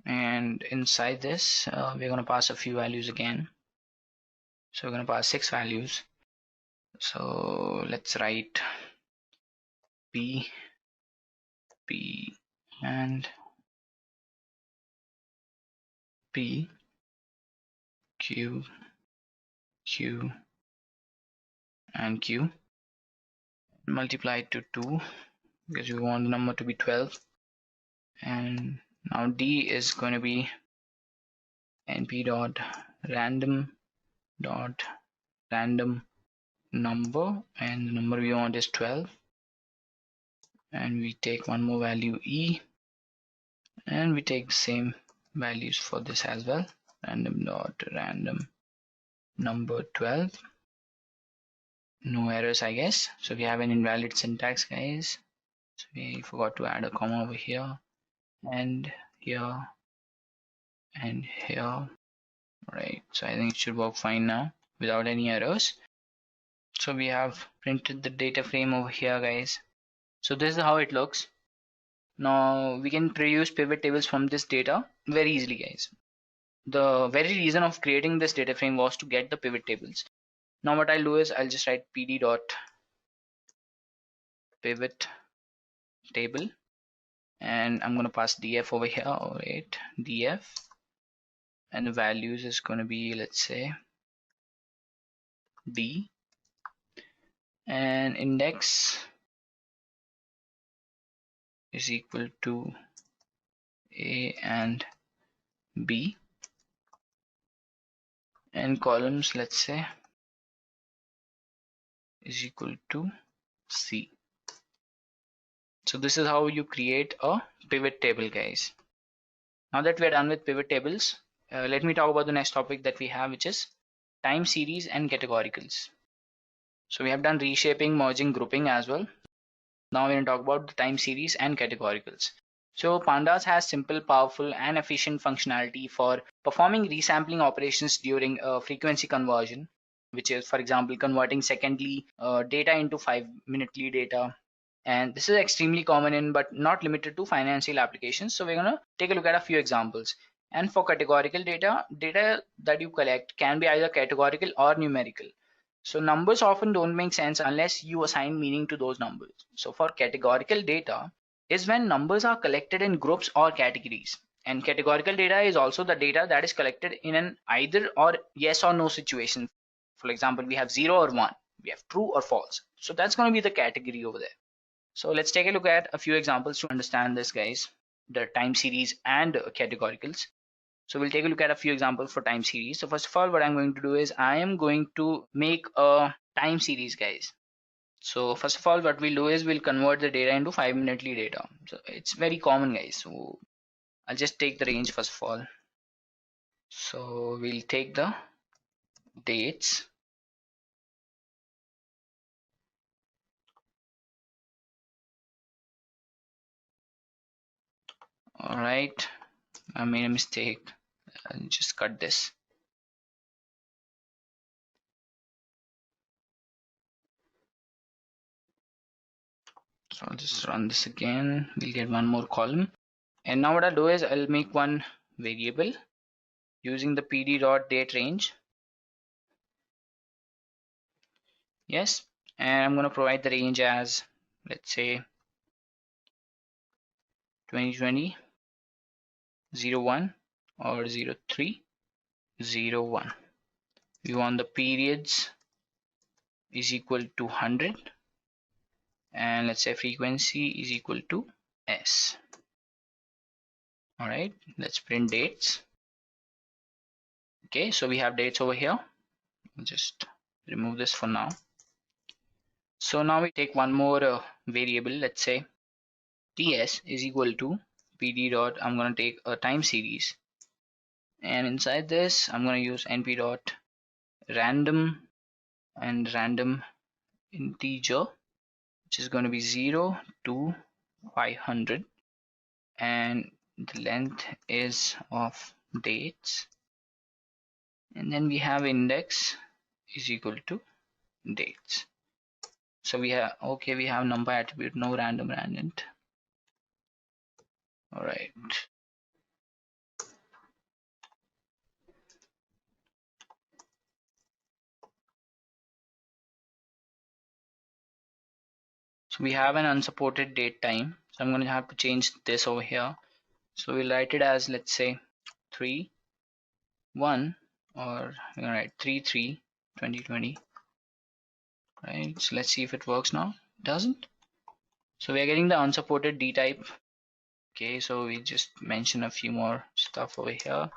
and inside this we're going to pass a few values again. So we're going to pass 6 values. So let's write p, p, and p, q, q, and q. Multiply it to 2 because we want the number to be 12. And now d is going to be np dot random dot random number, and the number we want is 12, and we take one more value e, and we take the same values for this as well. Random number 12. No errors, I guess. So we have an invalid syntax, guys. So we forgot to add a comma over here and here and here. Right, so I think it should work fine now without any errors. So we have printed the data frame over here, guys. So this is how it looks. Now we can produce pivot tables from this data very easily, guys. The very reason of creating this data frame was to get the pivot tables. Now what I'll do is I'll just write pd dot pivot table, and I'm going to pass df over here. All right, df, and the values is going to be, let's say, d, and index is equal to a and b, and columns, let's say, is equal to c. So this is how you create a pivot table, guys. Now that we're done with pivot tables, let me talk about the next topic that we have, which is time series and categoricals. So we have done reshaping, merging, grouping as well. Now we're going to talk about the time series and categoricals. So Pandas has simple, powerful, and efficient functionality for performing resampling operations during frequency conversion, which is, for example, converting secondly data into 5-minutely data. And this is extremely common in, but not limited to, financial applications. So we're going to take a look at a few examples. And for categorical data, data that you collect can be either categorical or numerical. So numbers often don't make sense unless you assign meaning to those numbers. So for categorical data is when numbers are collected in groups or categories. And categorical data is also the data that is collected in an either or yes or no situation. For example, we have 0 or 1, we have true or false. So that's going to be the category over there. So let's take a look at a few examples to understand this, guys, the time series and categoricals. So we'll take a look at a few examples for time series. So first of all, what I'm going to do is I am going to make a time series, guys. So first of all, what we'll do is we'll convert the data into 5-minutely data. So it's very common, guys. So I'll just take the range first of all. So we'll take the dates. All right, I made a mistake. I'll just cut this. So I'll just run this again. We'll get one more column. And now what I'll do is I'll make one variable using the pd.date range. Yes, and I'm going to provide the range as, let's say, 2020 01 or 03 01. We want the periods is equal to 100, and let's say frequency is equal to s. All right, let's print dates. Okay, so we have dates over here. I'll just remove this for now. So now we take one more variable, let's say ts is equal to pd dot, I'm going to take a time series, and inside this I'm going to use np dot random and random integer, which is going to be 0 to 500, and the length is of dates, and then we have index is equal to dates. So we have, okay, we have number attribute, no random randint. All right, so we have an unsupported date time, so I'm going to have to change this over here. So we'll write it as, let's say, 3 1, or we're going to write 3 3 2020. Right, so let's see if it works now. It doesn't. So we are getting the unsupported d type. Okay, so we just mention a few more stuff over here.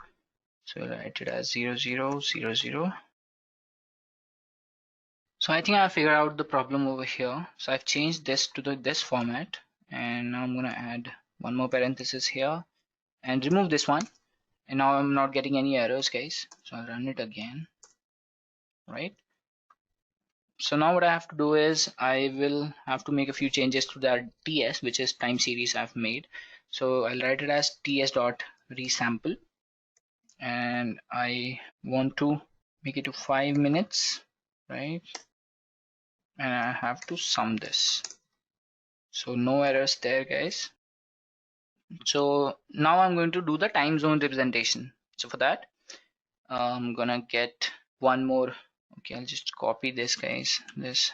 So we'll write it as 0000 So I think I figured out the problem over here. So I've changed this to this format, and now I'm going to add one more parenthesis here and remove this one. And now I'm not getting any errors, guys. So I'll run it again, right? So now what I have to do is I will have to make a few changes to that TS, which is time series I've made. So I'll write it as ts.resample, and I want to make it to 5 minutes, right? And I have to sum this. So no errors there, guys. So now I'm going to do the time zone representation. So for that, I'm gonna get one more. Okay, I'll just copy this, guys. This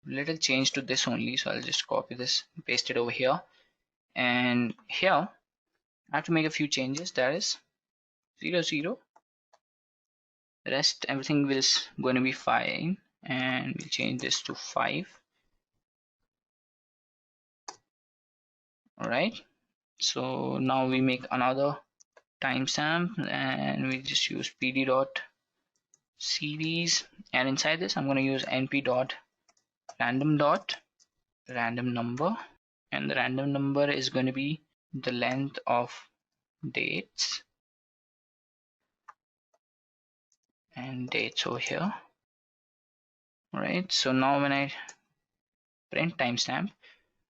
little change to this only. So I'll just copy this, paste it over here. And here, I have to make a few changes. That is 0, 0. The rest, everything is going to be fine. And we'll change this to 5. All right. So now we make another timestamp, and we just use pd dot series, and inside this I'm going to use np dot random number, and the random number is going to be the length of dates and dates over here. All right, so now when I print timestamp,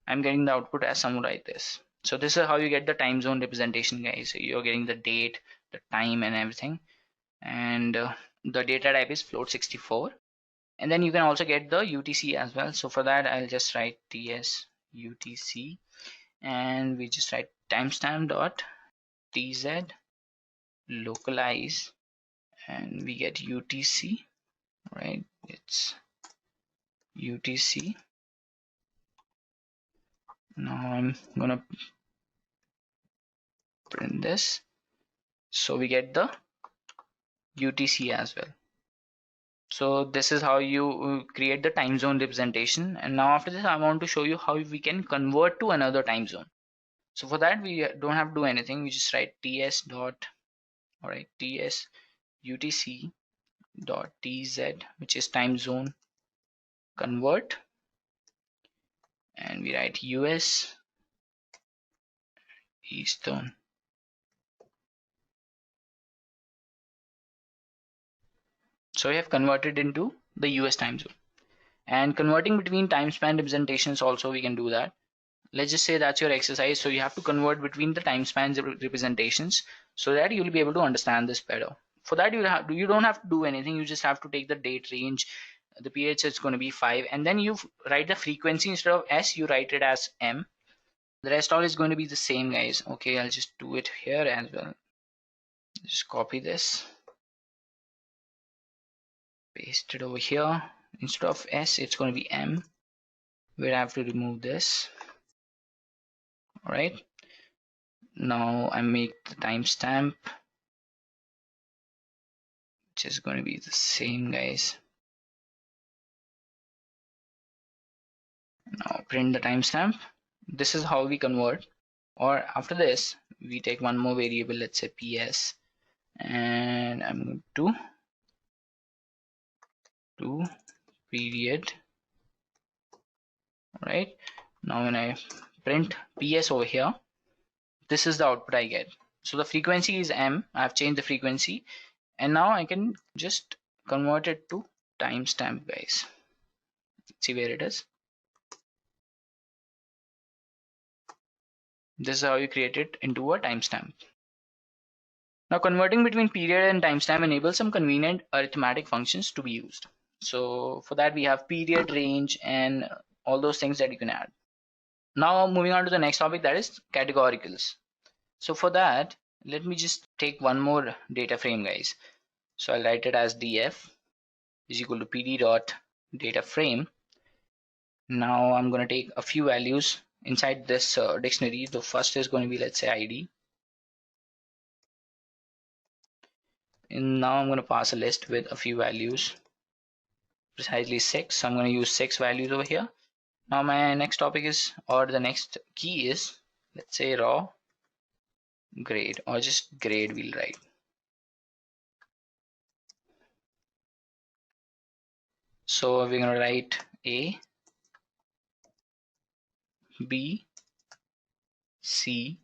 I'm getting the output as something like this. So this is how you get the time zone representation, guys. So you're getting the date, the time, and everything. And the data type is float 64. And then you can also get the UTC as well. So for that, I'll just write TS UTC, and we just write timestamp dot TZ localize, and we get UTC, right? It's UTC. Now I'm gonna print this. So we get the UTC as well. So this is how you create the time zone representation. And now after this, I want to show you how we can convert to another time zone. So for that, we don't have to do anything. We just write ts dot, all right, ts UTC dot TZ, which is time zone convert, and we write US Eastern. So we have converted into the US time zone. And converting between time span representations also we can do that. Let's just say that's your exercise. So you have to convert between the time spans representations so that you'll be able to understand this better. For that, you don't have to do anything. You just have to take the date range. The period is going to be 5, and then you write the frequency instead of S, you write it as M. The rest all is going to be the same, guys. Okay, I'll just do it here as well. Just copy this, paste it over here. Instead of S, it's going to be M, where I have to remove this. All right, now I make the timestamp, which is going to be the same, guys. Now print the timestamp. This is how we convert. Or after this, we take one more variable, let's say PS, and I'm going to do period. All right, now when I print PS over here, this is the output I get. So the frequency is M. I've changed the frequency, and now I can just convert it to timestamp, guys. Let's see where it is. This is how you create it into a timestamp. Now converting between period and timestamp enables some convenient arithmetic functions to be used. So for that we have period, range, and all those things that you can add. Now moving on to the next topic, that is categoricals. So for that, let me just take one more data frame, guys. So I'll write it as df is equal to pd dot data frame. Now I'm going to take a few values inside this dictionary. The first is going to be, let's say, id. And now I'm going to pass a list with a few values, precisely 6. So I'm going to use 6 values over here. Now my next topic is, or the next key is, let's say raw grade, or just grade we'll write. So we're going to write A, B, C.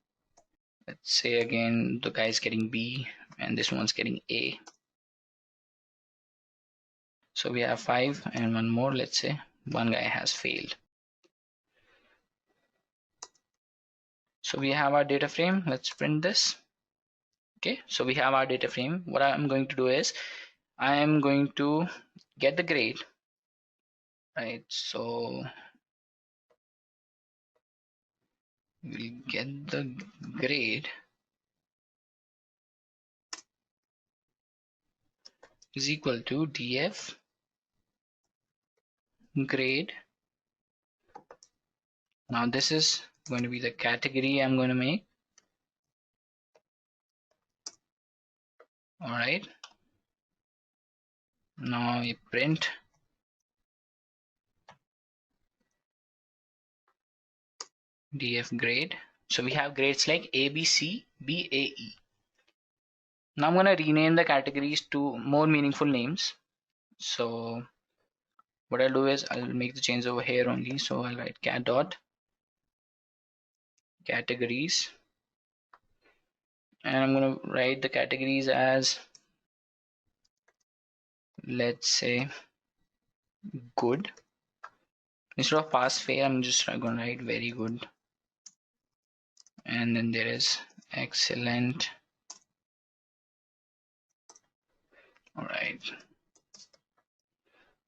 Let's say again the guy's getting B and this one's getting A. So we have 5 and one more. Let's say one guy has failed. So we have our data frame. Let's print this. Okay, so we have our data frame. What I'm going to do is I am going to get the grade, right? So we'll get the grade is equal to df grade. Now this is going to be the category I'm going to make. All right, now we print df grade. So we have grades like A, B, C, B, A, E. Now I'm going to rename the categories to more meaningful names. So what I'll do is I'll make the change over here only. So I'll write cat dot categories, and I'm going to write the categories as, let's say, good. Instead of pass fail, I'm just going to write very good, and then there is excellent. All right,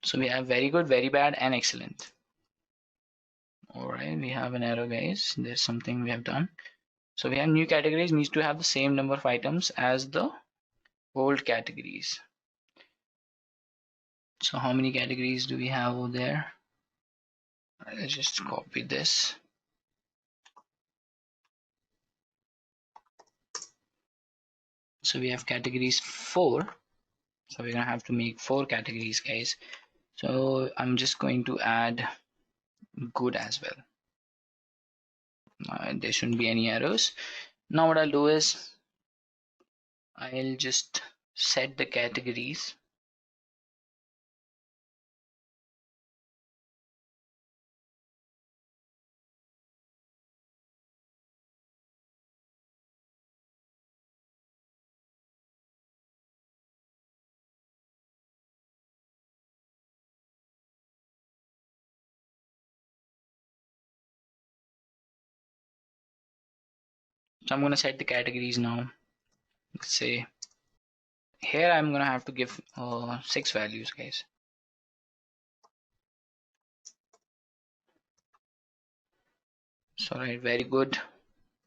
so we have very good, very bad, and excellent. All right, we have an error, guys. There's something we have done. So we have new categories needs to have the same number of items as the old categories. So how many categories do we have over there? Let's just copy this. So we have categories 4. So we're gonna have to make 4 categories, guys. So I'm just going to add good as well. There shouldn't be any errors. Now what I'll do is I'll just set the categories. So I'm gonna set the categories now. Let's say here I'm gonna have to give 6 values, guys. So right, very good.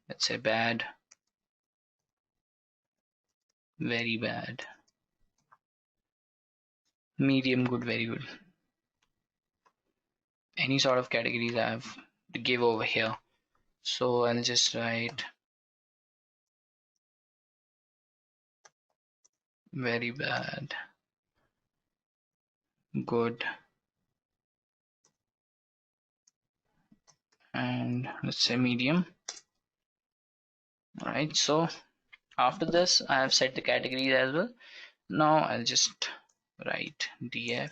Let's say bad, very bad, medium good, very good. Any sort of categories I have to give over here. So I'll just write very bad, good, and let's say medium. All right, so after this I have set the categories as well. Now I'll just write df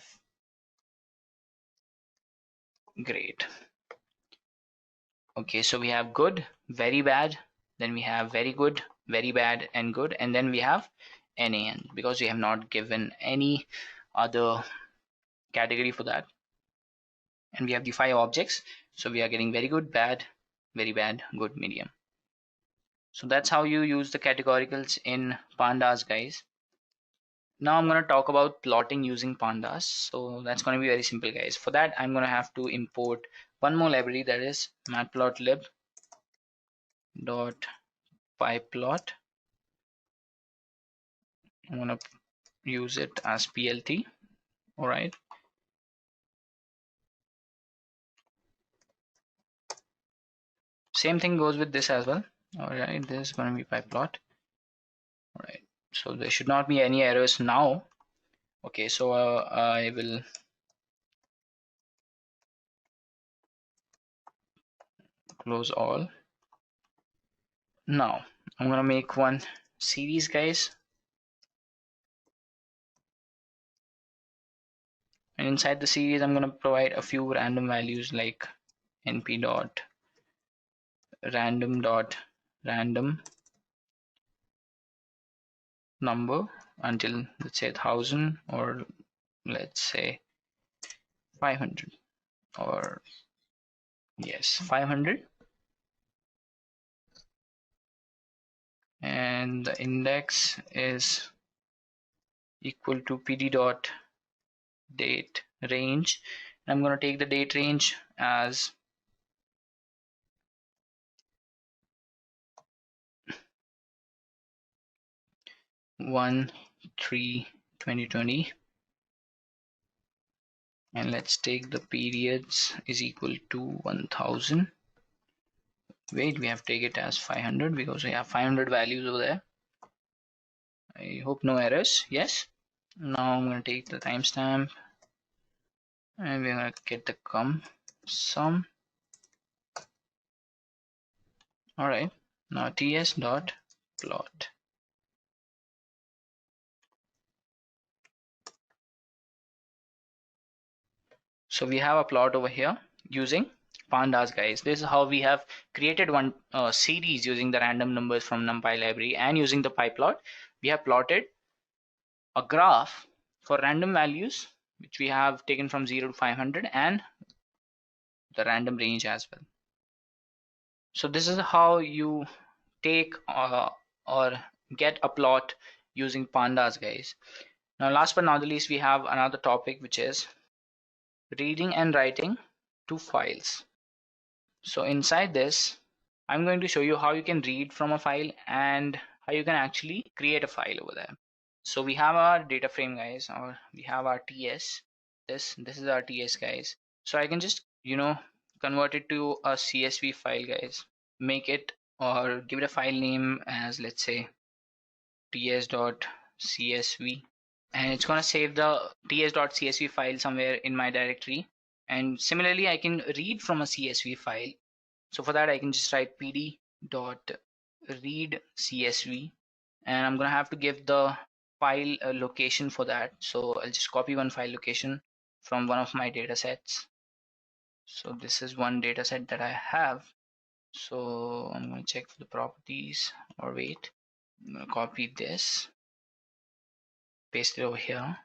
grade. Okay, so we have good, very bad, then we have very good, very bad, and good, and then we have NaN because we have not given any other category for that. And we have the 5 objects, so we are getting very good, bad, very bad, good, medium. So that's how you use the categoricals in pandas, guys. Now I'm going to talk about plotting using pandas. So that's going to be very simple, guys. For that I'm going to have to import one more library, that is matplotlib dot pyplot. I'm going to use it as plt. All right, same thing goes with this as well. All right, this is going to be pyplot. All right, so there should not be any errors now. Okay, so I will close all. Now I'm gonna make one series, guys, And inside the series, I'm going to provide a few random values like np dot random number until, let's say, 1000, or let's say 500, or yes, 500. And the index is equal to pd dot date range. I'm going to take the date range as 1/3/2020, and let's take the periods is equal to 1000. Wait, we have to take it as 500 because we have 500 values over there. I hope no errors. Yes. Now I'm going to take the timestamp and we're going to get the sum. All right. Now ts dot plot. So we have a plot over here using pandas, guys. This is how we have created one series using the random numbers from NumPy library, and using the pyplot we have plotted a graph for random values which we have taken from 0 to 500 and the random range as well. So this is how you take or get a plot using pandas, guys. Now last but not the least, we have another topic which is reading and writing to files. So inside this, I'm going to show you how you can read from a file and how you can actually create a file over there. So we have our data frame, guys, or we have our TS. This is our TS, guys. So I can just, convert it to a CSV file, guys. Make it or give it a file name as, let's say, ts.csv, and it's gonna save the ts.csv file somewhere in my directory. And similarly, I can read from a CSV file. So for that, I can just write pd.read CSV, and I'm gonna have to give the file location for that. So I'll just copy one file location from one of my data sets. So this is one data set that I have. So I'm going to check for the properties, or wait, I'm going to copy this, paste it over here.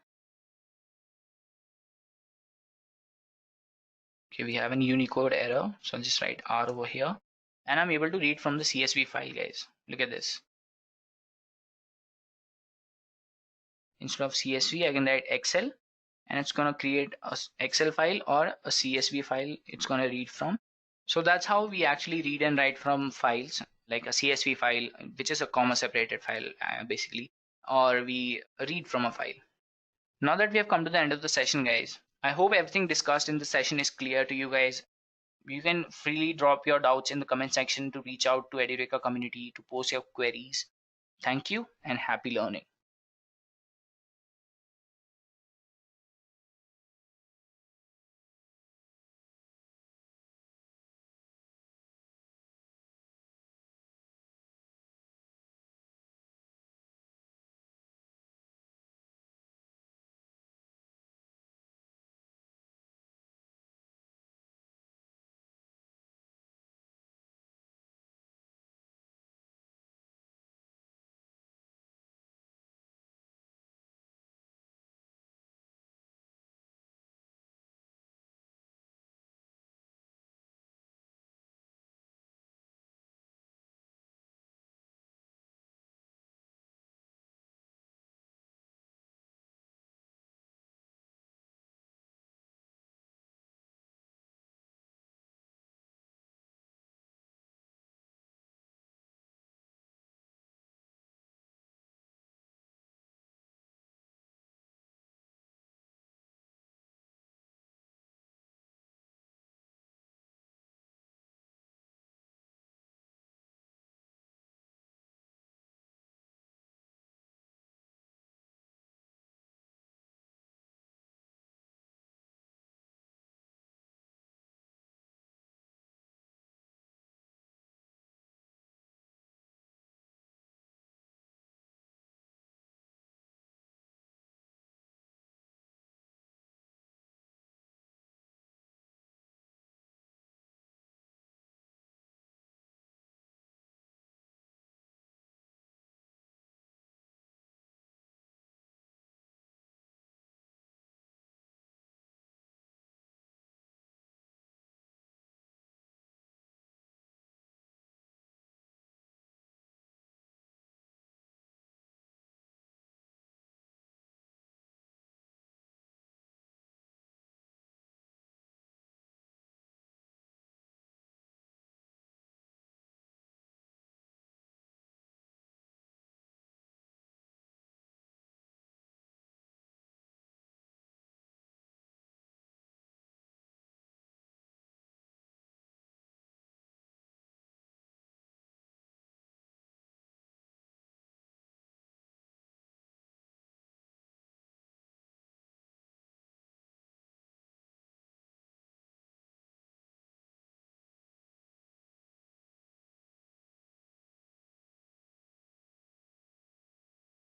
Okay, we have an Unicode error, so I'll just write R over here, and I'm able to read from the CSV file, guys. Look at this. Instead of CSV, I can write Excel, and it's going to create a Excel file or a CSV file it's going to read from. So that's how we actually read and write from files, like a CSV file, which is a comma separated file basically, or we read from a file. Now that we have come to the end of the session, guys, I hope everything discussed in the session is clear to you guys. You can freely drop your doubts in the comment section to reach out to Edureka community to post your queries. Thank you and happy learning.